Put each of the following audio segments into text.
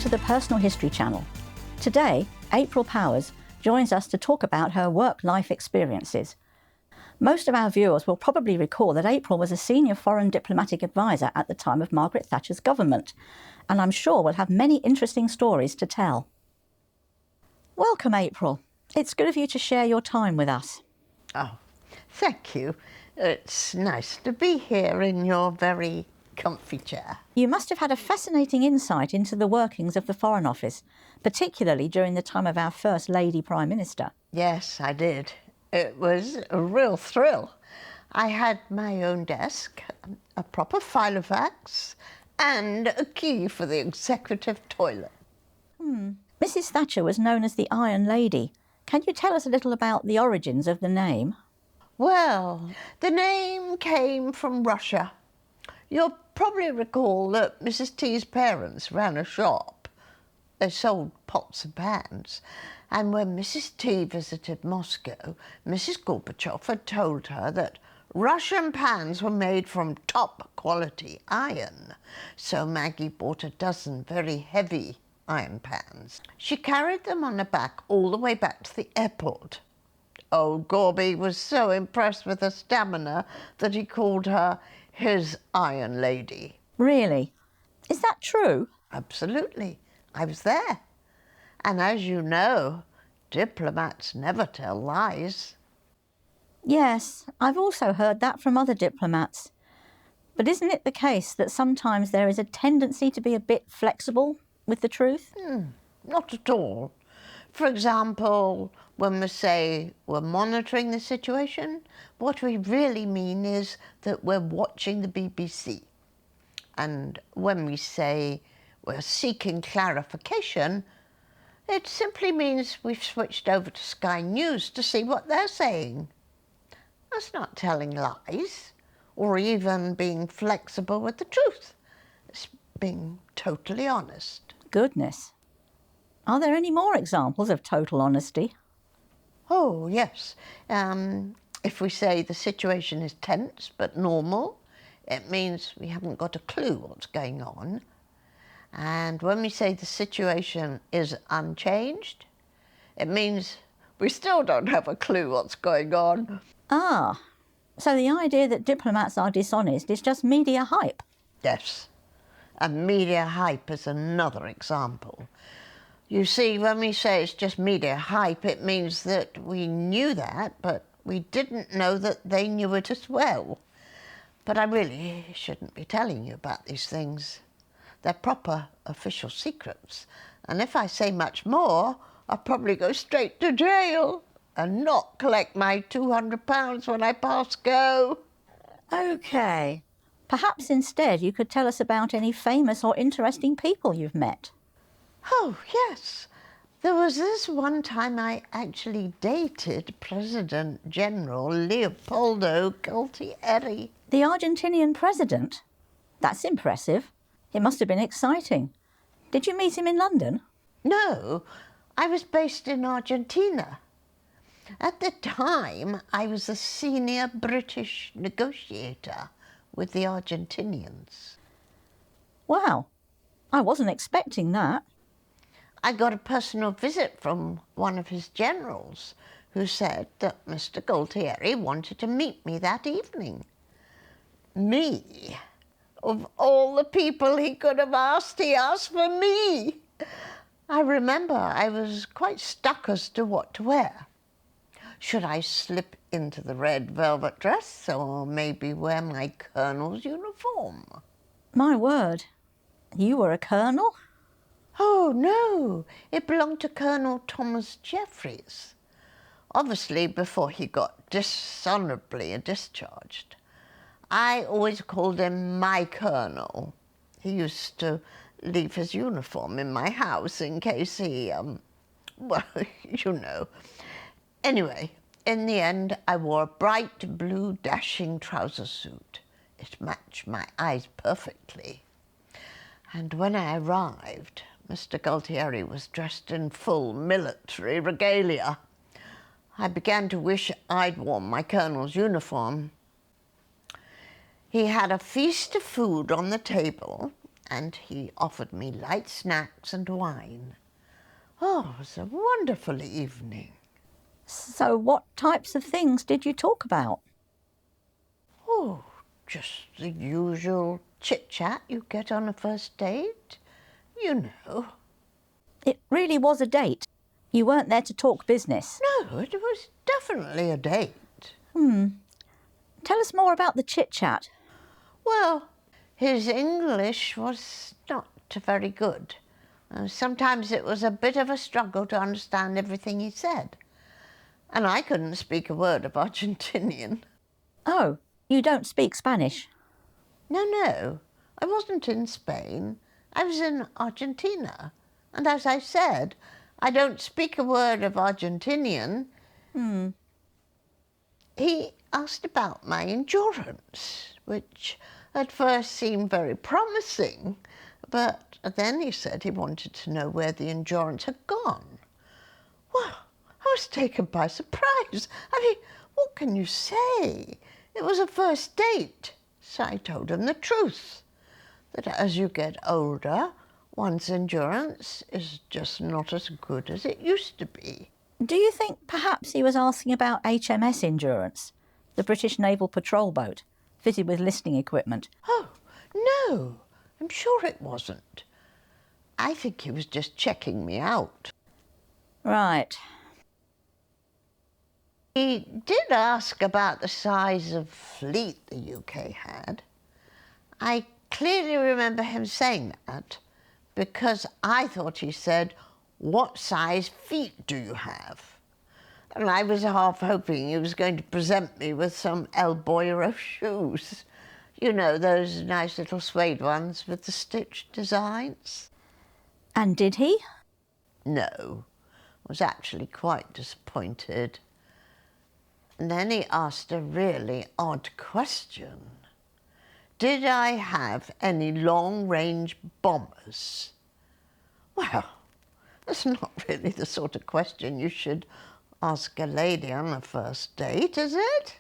to the Personal History Channel. Today, April Powers joins us to talk about her work-life experiences. Most of our viewers will probably recall that April was a senior foreign diplomatic advisor at the time of Margaret Thatcher's government, and I'm sure we'll have many interesting stories to tell. Welcome, April. It's good of you to share your time with us. Oh, thank you. It's nice to be here in your very comfy chair. You must have had a fascinating insight into the workings of the Foreign Office, particularly during the time of our First Lady Prime Minister. Yes, I did. It was a real thrill. I had my own desk, a proper file of facts, and a key for the executive toilet. Mrs. Thatcher was known as the Iron Lady. Can you tell us a little about the origins of the name? Well, the name came from Russia. You'll probably recall that Mrs. T's parents ran a shop. They sold pots and pans. And when Mrs. T visited Moscow, Mrs. Gorbachev had told her that Russian pans were made from top quality iron. So Maggie bought a dozen very heavy iron pans. She carried them on her back all the way back to the airport. Old Gorby was so impressed with her stamina that he called her his Iron Lady. Really? Is that true? Absolutely. I was there. And as you know, diplomats never tell lies. Yes, I've also heard that from other diplomats. But isn't it the case that sometimes there is a tendency to be a bit flexible with the truth? Not at all. For example, when we say we're monitoring the situation, what we really mean is that we're watching the BBC. And when we say we're seeking clarification, it simply means we've switched over to Sky News to see what they're saying. That's not telling lies or even being flexible with the truth. It's being totally honest. Goodness. Are there any more examples of total honesty? Oh, yes. If we say the situation is tense but normal, it means we haven't got a clue what's going on. And when we say the situation is unchanged, it means we still don't have a clue what's going on. Ah, so the idea that diplomats are dishonest is just media hype. Yes, and media hype is another example. You see, when we say it's just media hype, it means that we knew that, but we didn't know that they knew it as well. But I really shouldn't be telling you about these things. They're proper official secrets. And if I say much more, I'll probably go straight to jail and not collect my £200 when I pass go. OK. Perhaps instead you could tell us about any famous or interesting people you've met. Oh, yes. There was this one time I actually dated President General Leopoldo Galtieri. The Argentinian president? That's impressive. It must have been exciting. Did you meet him in London? No, I was based in Argentina. At the time, I was a senior British negotiator with the Argentinians. Wow, I wasn't expecting that. I got a personal visit from one of his generals who said that Mr. Galtieri wanted to meet me that evening. Me? Of all the people he could have asked, he asked for me. I remember I was quite stuck as to what to wear. Should I slip into the red velvet dress or maybe wear my colonel's uniform? My word, you were a colonel? Oh, no, it belonged to Colonel Thomas Jeffreys. Obviously, before he got dishonourably discharged. I always called him my colonel. He used to leave his uniform in my house in case he, well, you know. Anyway, in the end, I wore a bright blue dashing trouser suit. It matched my eyes perfectly. And when I arrived, Mr. Galtieri was dressed in full military regalia. I began to wish I'd worn my colonel's uniform. He had a feast of food on the table, and he offered me light snacks and wine. Oh, it was a wonderful evening. So what types of things did you talk about? Oh, just the usual chit-chat you get on a first date. You know. It really was a date. You weren't there to talk business. No, it was definitely a date. Tell us more about the chit-chat. Well, his English was not very good. Sometimes it was a bit of a struggle to understand everything he said. And I couldn't speak a word of Argentinian. Oh, you don't speak Spanish? No, I wasn't in Spain. I was in Argentina. And as I said, I don't speak a word of Argentinian. He asked about my endurance, which at first seemed very promising, but then he said he wanted to know where the endurance had gone. Well, I was taken by surprise. I mean, what can you say? It was a first date, so I told him the truth, that as you get older, one's endurance is just not as good as it used to be. Do you think perhaps he was asking about HMS Endurance, the British naval patrol boat, fitted with listening equipment? Oh, no, I'm sure it wasn't. I think he was just checking me out. Right. He did ask about the size of fleet the UK had. I clearly remember him saying that because I thought he said, "What size feet do you have?" And I was half hoping he was going to present me with some El Boyero shoes. You know, those nice little suede ones with the stitched designs. And did he? No, I was actually quite disappointed. And then he asked a really odd question. Did I have any long-range bombers? Well, that's not really the sort of question you should ask a lady on a first date, is it?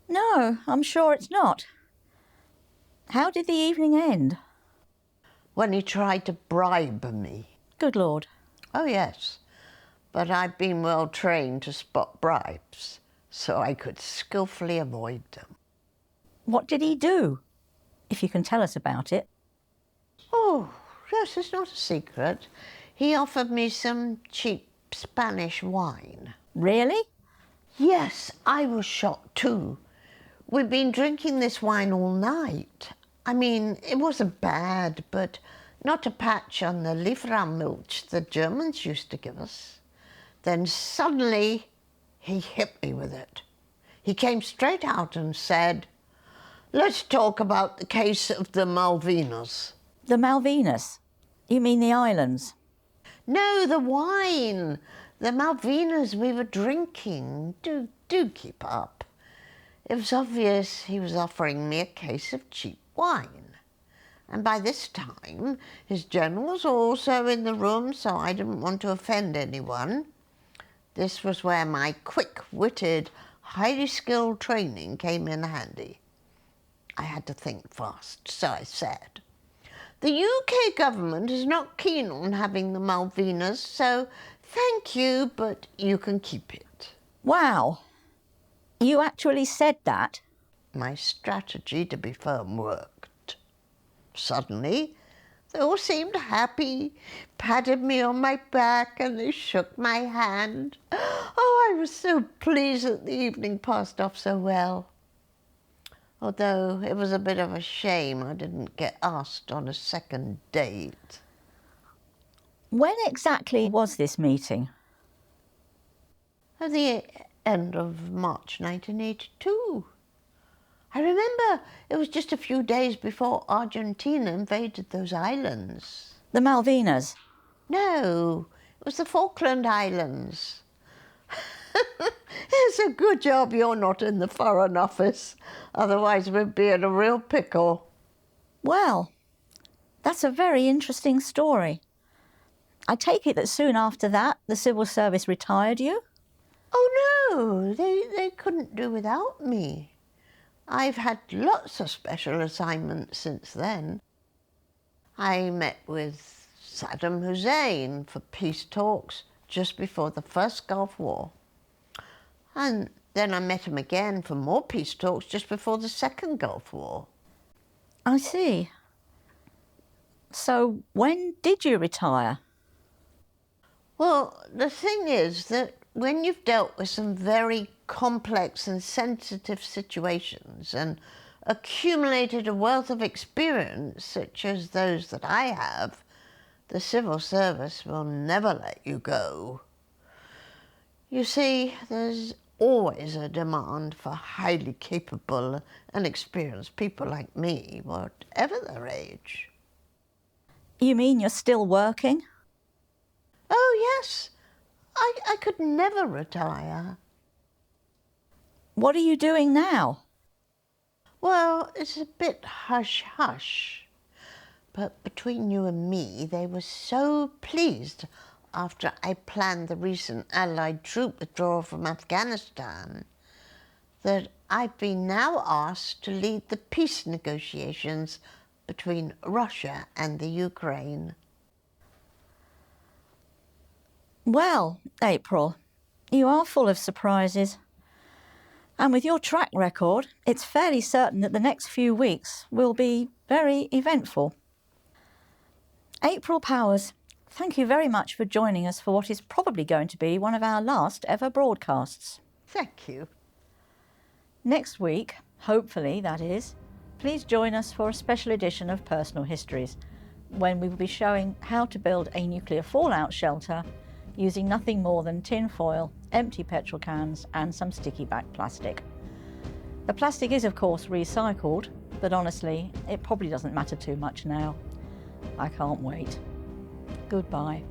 No, I'm sure it's not. How did the evening end? When he tried to bribe me. Good Lord. Oh, yes. But I've been well trained to spot bribes, so I could skillfully avoid them. What did he do? If you can tell us about it. Oh, yes, it's not a secret. He offered me some cheap Spanish wine. Really? Yes, I was shocked too. We'd been drinking this wine all night. I mean, it wasn't bad, but not a patch on the Lieferantenmilch the Germans used to give us. Then suddenly he hit me with it. He came straight out and said, "Let's talk about the case of the Malvinas." The Malvinas? You mean the islands? No, the wine. The Malvinas we were drinking. Do keep up. It was obvious he was offering me a case of cheap wine. And by this time, his general was also in the room, so I didn't want to offend anyone. This was where my quick-witted, highly skilled training came in handy. I had to think fast, so I said, "The UK government is not keen on having the Malvinas, so thank you, but you can keep it." Wow. You actually said that? My strategy, to be firm, worked. Suddenly, they all seemed happy, patted me on my back, and they shook my hand. Oh, I was so pleased that the evening passed off so well. Although it was a bit of a shame I didn't get asked on a second date. When exactly was this meeting? At the end of March 1982. I remember it was just a few days before Argentina invaded those islands. The Malvinas? No, it was the Falkland Islands. It's a good job you're not in the Foreign Office, otherwise we'd be in a real pickle. Well, that's a very interesting story. I take it that soon after that, the civil service retired you? Oh no, they couldn't do without me. I've had lots of special assignments since then. I met with Saddam Hussein for peace talks just before the first Gulf War. And then I met him again for more peace talks just before the second Gulf War. I see. So when did you retire? Well, the thing is that when you've dealt with some very complex and sensitive situations and accumulated a wealth of experience such as those that I have, the civil service will never let you go. You see, there's always a demand for highly capable and experienced people like me, whatever their age. You mean you're still working? Oh, yes. I could never retire. What are you doing now? Well, it's a bit hush-hush. But between you and me, they were so pleased after I planned the recent Allied troop withdrawal from Afghanistan that I've been now asked to lead the peace negotiations between Russia and the Ukraine. Well, April, you are full of surprises. And with your track record, it's fairly certain that the next few weeks will be very eventful. April Powers, thank you very much for joining us for what is probably going to be one of our last ever broadcasts. Thank you. Next week, hopefully that is, please join us for a special edition of Personal Histories, when we will be showing how to build a nuclear fallout shelter using nothing more than tin foil, empty petrol cans and some sticky back plastic. The plastic is of course recycled, but honestly, it probably doesn't matter too much now. I can't wait. Goodbye.